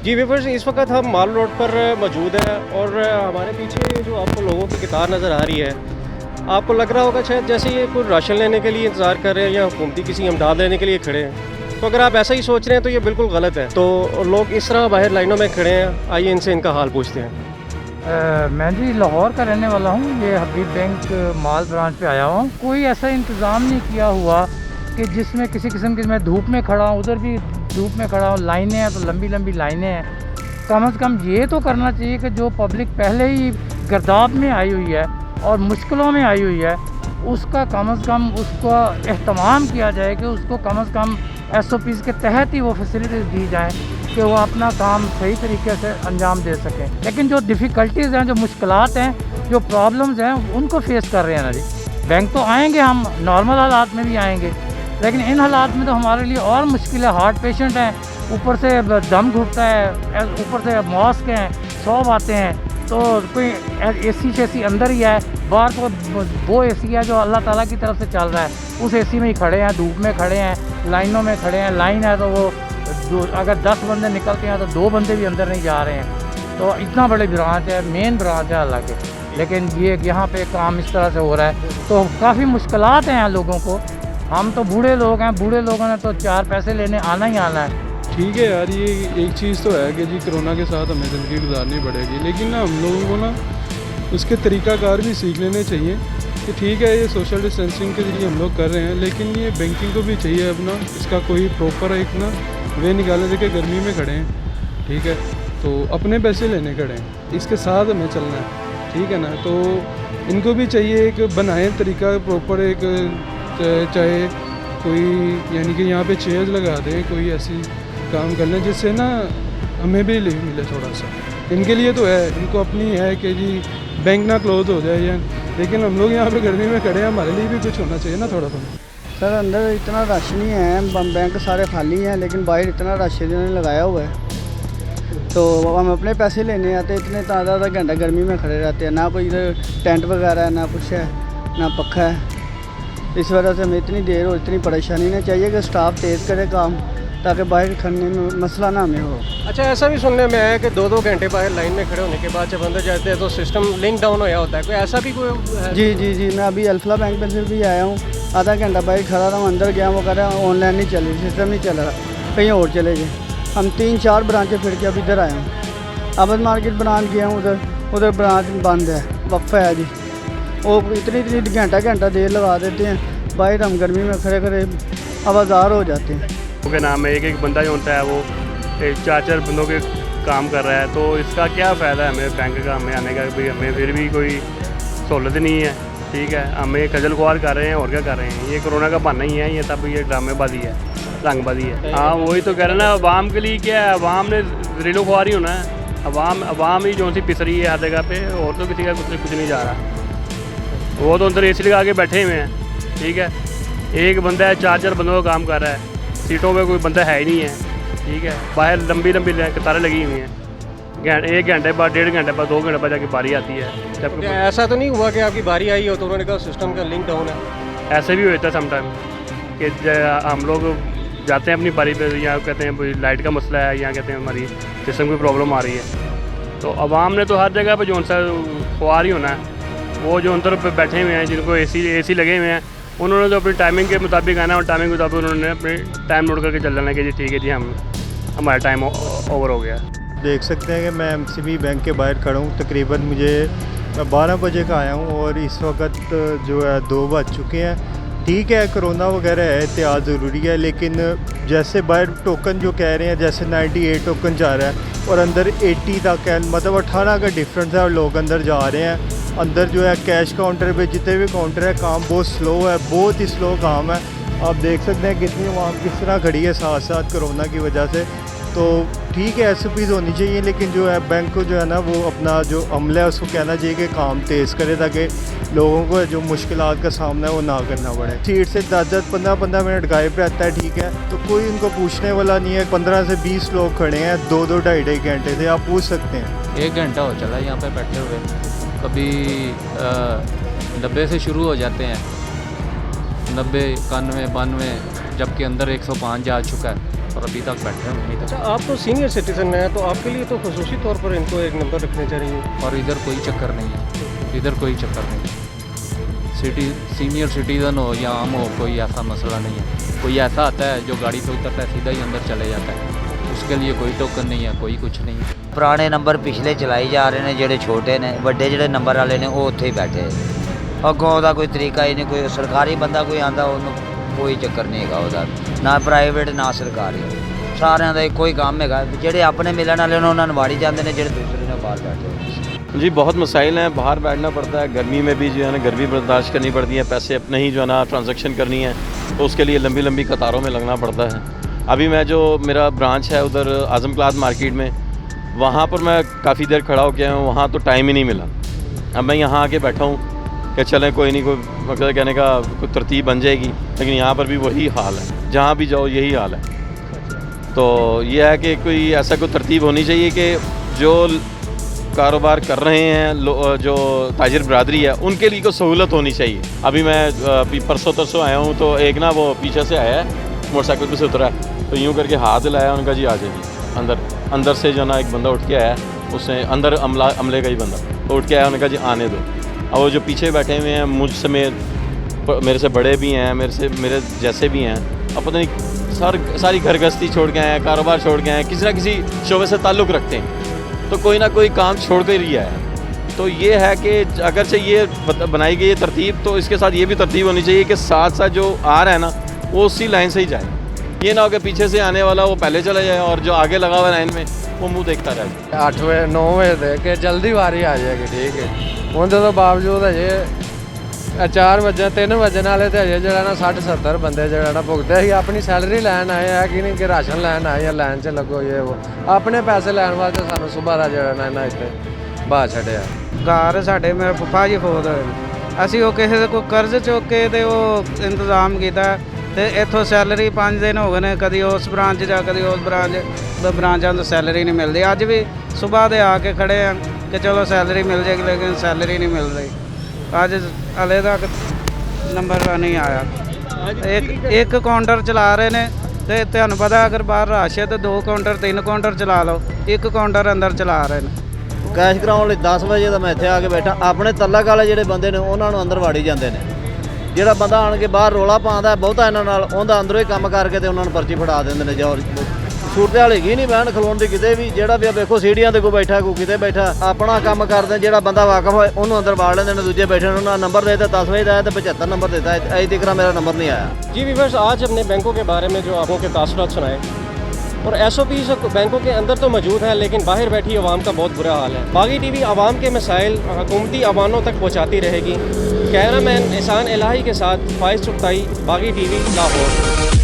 जी viewers, इस वक्त हम माल रोड पर मौजूद हैं और हमारे पीछे जो आपको लोगों की कतार नज़र आ रही है, आपको लग रहा होगा शायद जैसे ये कोई राशन लेने के लिए इंतज़ार कर रहे हैं या हुकूमती किसी इमदाद लेने के लिए खड़े हैं। तो अगर आप ऐसा ही सोच रहे हैं तो ये बिल्कुल गलत है। तो लोग इस तरह बाहर लाइनों में खड़े हैं, आइए इनसे इनका हाल पूछते हैं। मैं जी लाहौर का रहने वाला हूँ। ये हबीब बैंक माल ब्रांच पे आया हूँ। कोई ऐसा इंतज़ाम नहीं किया हुआ कि जिसमें किसी किस्म की, मैं धूप में खड़ा हूँ, उधर भी धूप में खड़ा हूँ, लाइनें हैं तो लंबी लंबी लाइनें हैं। कम से कम ये तो करना चाहिए कि जो पब्लिक पहले ही गर्दाब में आई हुई है और मुश्किलों में आई हुई है, उसका कम से कम उसका एहतमाम किया जाए कि उसको कम से कम SOPs के तहत ही वो फैसिलिटीज़ दी जाएँ कि वो अपना काम सही तरीके से अंजाम दे सकें। लेकिन जो डिफ़िकल्टीज़ हैं, जो मुश्किलात हैं, जो प्रॉब्लम्स हैं, उनको फेस कर रहे हैं ना जी। बैंक तो आएंगे, हम नॉर्मल हालात में भी आएंगे, लेकिन इन हालात में तो हमारे लिए और मुश्किल है। हार्ट पेशेंट हैं, ऊपर से दम घुटता है, ऊपर से मॉस्क हैं, 100 बातें हैं, तो कोई AC शेसी अंदर ही है, बाहर को वो AC है जो अल्लाह ताला की तरफ से चल रहा है, उस AC में ही खड़े हैं, धूप में खड़े हैं, लाइनों में खड़े हैं। लाइन है तो वो अगर 10 बंदे निकलते हैं तो 2 बंदे भी अंदर नहीं जा रहे हैं। तो इतना बड़ी ब्रांच है, मेन ब्रांच है हालांकि, लेकिन ये यहाँ पे काम इस तरह से हो रहा है तो काफ़ी मुश्किलात हैं लोगों को। हम तो बूढ़े लोग हैं, बूढ़े लोगों ने तो 4 पैसे लेने आना ही आना है। ठीक है यार, ये एक चीज़ तो है कि जी कोरोना के साथ हमें ज़िंदगी गुजारनी पड़ेगी, लेकिन ना हम लोगों को ना उसके तरीक़ाकार भी सीख लेने चाहिए कि ठीक है ये सोशल डिस्टेंसिंग के ज़रिए हम लोग कर रहे हैं, लेकिन ये बैंकिंग को भी चाहिए अपना इसका कोई प्रॉपर एक ना वे निकाले देखे। गर्मी में खड़े हैं, ठीक है, तो अपने पैसे लेने खड़े हैं, इसके साथ हमें चलना है, ठीक है ना। तो इनको भी चाहिए एक बनाएं तरीका प्रॉपर, एक चाहे कोई यानी कि यहाँ पे चेयर्स लगा दें, कोई ऐसी काम कर लें जिससे ना हमें भी रिलीफ मिले थोड़ा सा। इनके लिए तो है, इनको अपनी है कि जी बैंक ना क्लोज हो जाए या, लेकिन हम लोग यहाँ पे गर्मी में खड़े हैं, हमारे लिए भी कुछ होना चाहिए ना थोड़ा सा। सर अंदर इतना रश नहीं है, बैंक सारे खाली हैं, लेकिन बाहर इतना रश इन्होंने लगाया हुआ है। तो हम अपने पैसे लेने आते हैं, इतने आधा घंटा गर्मी में खड़े रहते हैं, ना कोई इधर टेंट वगैरह है, ना कुछ है, ना पक्खा है। इस वजह से हमें इतनी देर और इतनी परेशानी नहीं चाहिए कि स्टाफ तेज़ करे काम, ताकि बाहर खड़ने में मसला ना हमें हो। अच्छा, ऐसा भी सुनने में आया कि 2-2 घंटे बाहर लाइन में खड़े होने के बाद जब अंदर जाते हैं तो सिस्टम लिंक डाउन होया होता है, कोई ऐसा भी कोई है? जी, मैं अभी अल्फला बैंक में से भी आया हूँ, आधा घंटा बाहर खड़ा रहा हूँ, अंदर गया, वो कह रहा है ऑनलाइन नहीं चल रही, सिस्टम नहीं चल रहा, कहीं और चले गए। हम 3-4 ब्रांचें फिर के अब इधर आए हूँ। अबद मार्केट ब्रांच गया हूँ, उधर ब्रांच बंद है, वक्फा है जी। वो इतनी घंटा देर लगा देते हैं, बाहर हम गर्मी में खड़े खड़े आवाज़ार हो जाते हैं। के नाम है एक बंदा जो होता है वो 4-4 बंदों के काम कर रहा है, तो इसका क्या फ़ायदा है हमें बैंक का हमें आने का? भी हमें फिर भी कोई सहूलत नहीं है, ठीक है, हमें खजल खुआर कर रहे हैं और क्या कर रहे हैं। ये कोरोना का बहाना ही है, ये सब ये ड्रामेबाजी है, रंगबाजी है। हाँ वही तो कह रहे हैं ना, अवाम के लिए क्या है, अवाम ने जरीलो खुआर ही होना है। अवाम ही जो सी पिस रही है हर जगह पे, और तो किसी का कुछ नहीं जा रहा। वो तो अंदर AC लगा के बैठे हुए हैं, ठीक है, एक बंदा है 4-4 बंदों का काम कर रहा है, सीटों पे कोई बंदा है ही नहीं है, ठीक है, बाहर लंबी कतारें लगी हुई हैं, 1 घंटे बाद, 1.5 घंटे बाद, 2 घंटे बाद जाके बारी आती है। जब ऐसा तो नहीं हुआ कि आपकी बारी आई हो तो उन्होंने कहा सिस्टम का लिंक डाउन है? ऐसे भी होता है समटाइम कि हम लोग जाते हैं अपनी बारी पे, या कहते हैं लाइट का मसला है, या कहते हैं हमारी सिस्टम की प्रॉब्लम आ रही है। तो अवाम ने तो हर जगह पर जो सा खुआर ही होना है। वो जो अंदर पे बैठे हुए हैं, जिनको AC लगे हुए हैं, उन्होंने तो अपनी टाइमिंग के मुताबिक आना, और टाइमिंग के मुताबिक उन्होंने अपने टाइम नोट करके चल जाना कि जी ठीक है जी, हमारा टाइम ओवर हो गया। देख सकते हैं कि मैं MCB बैंक के बाहर खड़ा हूँ। तकरीबन मैं 12 बजे का आया हूँ और इस वक्त जो है 2 बज चुके हैं। ठीक है, कोरोना वगैरह है, एहतियात ज़रूरी है, लेकिन जैसे बाहर टोकन जो कह रहे हैं, जैसे 98 टोकन जा रहा है और अंदर 80 तक है, मतलब 18 का डिफरेंस है और लोग अंदर जा रहे हैं। अंदर जो है कैश काउंटर पे जितने भी काउंटर है, काम बहुत स्लो है, बहुत ही स्लो काम है। आप देख सकते हैं कितनी आवाम किस तरह खड़ी है साथ साथ कोरोना की वजह से। तो ठीक है, SOPs होनी चाहिए, लेकिन जो है बैंक को जो है ना, वो अपना जो अमला है उसको कहना चाहिए कि काम तेज़ करे, ताकि लोगों को जो मुश्किलात का सामना है वो ना करना पड़े। सीट से 10-10, 15-15 मिनट गायब रहता है, ठीक है, तो कोई उनको पूछने वाला नहीं है। 15 से 20 लोग खड़े हैं, 2-2, 2.5 घंटे से, आप पूछ सकते हैं। 1 घंटा हो चला यहाँ पे बैठे हुए। कभी 90 से शुरू हो जाते हैं, 90, 91, 92, जबकि अंदर 105 जा चुका है। और अभी तक बैठे हैं वहीं अच्छा, तक। आप तो सीनियर सिटीज़न हैं, तो आपके लिए तो खसूसी तौर पर इनको एक नंबर रखने चाहिए। और इधर कोई चक्कर नहीं है, इधर कोई चक्कर नहीं है। सीनियर सिटीज़न हो या आम हो, कोई ऐसा मसला नहीं है। कोई ऐसा आता है जो गाड़ी से उतरता है सीधा ही अंदर चले जाता है, उसके लिए कोई टोकन नहीं है, कोई कुछ नहीं है। ਪੁਰਾਣੇ ਨੰਬਰ ਪਿਛਲੇ ਚਲਾਈ ਜਾ ਰਹੇ ਨੇ, ਜਿਹੜੇ ਛੋਟੇ ਨੇ, ਵੱਡੇ ਜਿਹੜੇ ਨੰਬਰ ਵਾਲੇ ਨੇ ਉਹ ਉੱਥੇ ਹੀ ਬੈਠੇ। ਅੱਗੋਂ ਉਹਦਾ ਕੋਈ ਤਰੀਕਾ ਹੀ ਨਹੀਂ, ਕੋਈ ਸਰਕਾਰੀ ਬੰਦਾ ਕੋਈ ਆਂਦਾ ਉਹਨੂੰ ਕੋਈ ਚੱਕਰ ਨਹੀਂ ਹੈਗਾ ਉਹਦਾ, ਨਾ ਪ੍ਰਾਈਵੇਟ ਨਾ ਸਰਕਾਰੀ, ਸਾਰਿਆਂ ਦਾ ਇੱਕੋ ਹੀ ਕੰਮ ਹੈਗਾ। ਜਿਹੜੇ ਆਪਣੇ ਮਿਲਣ ਵਾਲੇ ਨੇ ਉਹਨਾਂ ਨੂੰ ਵਾੜੀ ਜਾਂਦੇ ਨੇ, ਜਿਹੜੇ ਦੂਸਰੇ ਨੇ ਬਾਹਰ ਬੈਠੇ ਹੋਏ। जी बहुत मसाइल हैं, बाहर बैठना पड़ता है, गर्मी में भी जो है ना गर्मी बर्दाश्त करनी पड़ती है, पैसे अपने ही जो है ना ट्रांजैक्शन करनी है तो उसके लिए लंबी लंबी कतारों में लगना पड़ता है। अभी मैं जो मेरा ब्रांच है उधर आज़म क्लाथ मार्केट में, वहाँ पर मैं काफ़ी देर खड़ा हो गया हूँ, वहाँ तो टाइम ही नहीं मिला। अब मैं यहाँ आके बैठा हूँ कि चलें कोई नहीं, कोई मतलब कहने का कोई तरतीब बन जाएगी, लेकिन यहाँ पर भी वही हाल है, जहाँ भी जाओ यही हाल है। तो ये है कि कोई ऐसा कोई तरतीब होनी चाहिए कि जो कारोबार कर रहे हैं जो ताजिर बरादरी है उनके लिए कोई सहूलत होनी चाहिए। अभी मैं अभी परसों तरसों आया हूँ तो एक ना वो पीछे से आया है, मोटरसाइकिल पे से उतरा है, तो यूँ करके हाथ लाया, उनका जी आ जाइए अंदर से जो ना एक बंदा उठ के आया, उसने अंदर अमले का ही बंदा तो उठ के आया, उन्होंने कहा जी आने दो। अब वो जो पीछे बैठे हुए हैं मुझ समेत मेरे से बड़े भी हैं, मेरे जैसे भी हैं, अब पता नहीं सारी घर गृहस्थी छोड़ के आए हैं, कारोबार छोड़ के आए हैं, किसी ना किसी शोबे से ताल्लुक़ रखते हैं, तो कोई ना कोई काम छोड़ कर ही आया है। तो ये है कि अगर से ये बनाई गई है तरतीब, तो इसके साथ ये भी तरतीब होनी चाहिए कि साथ साथ जो आ रहा है ना वो उसी लाइन से ही जाए, ये ना हो कि पीछे से आने वाला वो पहले चला जाए और जो आगे लगा हुआ लाइन में वो मुंह देखता रहे। 8 ਵਜੇ 9 ਵਜੇ ਦੇ ਕਿ ਜਲਦੀ ਵਾਰੀ ਆ ਜਾਏਗੀ, ਠੀਕ ਹੈ। ਉਹਦੇ ਤੋਂ ਬਾਵਜੂਦ ਅਜੇ 4 ਵਜੇ 3 ਵਜਣ ਵਾਲੇ ਤੇ ਅਜੇ ਜਿਹੜਾ ਨਾ 60-70 ਬੰਦੇ ਜਿਹੜਾ ਨਾ ਭੁਗਤੇ ਸੀ, ਆਪਣੀ ਸੈਲਰੀ ਲੈਣ ਆਏ ਆ ਕਿ ਨਹੀਂ ਕਿ ਰਾਸ਼ਨ ਲੈਣ ਆਏ ਆ, ਲਾਈਨ 'ਚ ਲੱਗੋ ਇਹ ਉਹ ਆਪਣੇ ਪੈਸੇ ਲੈਣ ਵਾਸਤੇ ਸਾਨੂੰ ਸਵੇਰ ਦਾ ਜਿਹੜਾ ਨਾ ਇਹਨਾਂ ਇੱਥੇ ਬਾਹਰ ਛੱਡਿਆ। ਘਰ ਸਾਡੇ ਮੇਰੇ ਪਪਾ ਜੀ ਫੌਤ ਹੋਏ, ਅਸੀਂ ਉਹ ਕਿਸੇ ਦੇ ਕੋਈ ਕਰਜ਼ ਚੁੱਕ ਕੇ ਤੇ ਉਹ ਇੰਤਜ਼ਾਮ ਕੀਤਾ ਤੇ ਇੱਥੋਂ ਸੈਲਰੀ 5 ਦਿਨ ਹੋ ਗਏ ਨੇ, ਕਦੀ ਉਸ ਬ੍ਰਾਂਚ ਜਾਂ ਕਦੀ ਉਸ ਬ੍ਰਾਂਚਾਂ ਤੋਂ ਸੈਲਰੀ ਨਹੀਂ ਮਿਲਦੀ। ਅੱਜ ਵੀ ਸਵੇਰ ਦੇ ਆ ਕੇ ਖੜੇ ਆ ਕਿ ਚਲੋ ਸੈਲਰੀ ਮਿਲ ਜਾਏਗੀ, ਲੇਕਿਨ ਸੈਲਰੀ ਨਹੀਂ ਮਿਲ ਰਹੀ। ਅੱਜ ਹਲੇ ਤੱਕ ਨੰਬਰ ਨਹੀਂ ਆਇਆ। ਇੱਕ ਕਾਊਂਟਰ ਚਲਾ ਰਹੇ ਨੇ ਤੇ ਤੁਹਾਨੂੰ ਪਤਾ ਅਗਰ ਬਾਹਰ ਰਸ਼ ਹੈ ਤਾਂ 2 ਕਾਊਂਟਰ 3 ਕਾਊਂਟਰ ਚਲਾ ਲਓ, ਇੱਕ ਕਾਊਂਟਰ ਅੰਦਰ ਚਲਾ ਰਹੇ ਨੇ। ਕੈਸ਼ ਕਰਾਉਣ ਲਈ 10 ਵਜੇ ਦਾ ਮੈਂ ਇੱਥੇ ਆ ਕੇ ਬੈਠਾ, ਆਪਣੇ ਤਲਕ ਵਾਲੇ ਜਿਹੜੇ ਬੰਦੇ ਨੇ ਉਹਨਾਂ ਨੂੰ ਅੰਦਰ ਵਾੜੀ ਜਾਂਦੇ ਨੇ। ਜਿਹੜਾ ਬੰਦਾ ਆਣ ਕੇ ਬਾਹਰ ਰੋਲਾ ਪਾਉਂਦਾ ਬਹੁਤਾ ਇਹਨਾਂ ਨਾਲ, ਉਹਦਾ ਅੰਦਰੋਂ ਹੀ ਕੰਮ ਕਰਕੇ ਤੇ ਉਹਨਾਂ ਨੂੰ ਪਰਚੀ ਫੜਾ ਦਿੰਦੇ ਨੇ। ਜਾਂ ਸੂਰਤ ਹਾਲ ਹੈਗੀ ਨਹੀਂ ਬਹਿਣ ਖਲੋਣ ਦੀ ਕਿਤੇ ਵੀ, ਜਿਹੜਾ ਵੀ ਵੇਖੋ ਸੀੜੀਆਂ ਤੇ ਕੋਈ ਬੈਠਾ ਕੋਈ ਕਿਤੇ ਬੈਠਾ, ਆਪਣਾ ਕੰਮ ਕਰਦੇ। ਜਿਹੜਾ ਬੰਦਾ ਵਾਕਫ ਹੋਏ ਉਹਨੂੰ ਅੰਦਰ ਵਾੜ ਲੈਂਦੇ ਨੇ, ਦੂਜੇ ਬੈਠੇ ਨੇ ਉਹਨਾਂ ਨੰਬਰ ਦੇ ਦਿੱਤਾ 10 ਵਜੇ ਦਾ ਤੇ 75 ਨੰबर देता है, अभी तक मेरा नंबर नहीं आया। जी वीवर्स, आज हमने बैंकों के बारे में जो आपको के तासुरात सुनाए, और SOP बैंकों के अंदर तो मौजूद है लेकिन बाहर बैठी आवाम का बहुत बुरा हाल है। बागी TV आवाम के मसाइल हुकूमती अवानों तक पहुँचाती रहेगी। कैमरामैन एहसान इलाही के साथ फाइज चुगताई, बागी TV लाहौर।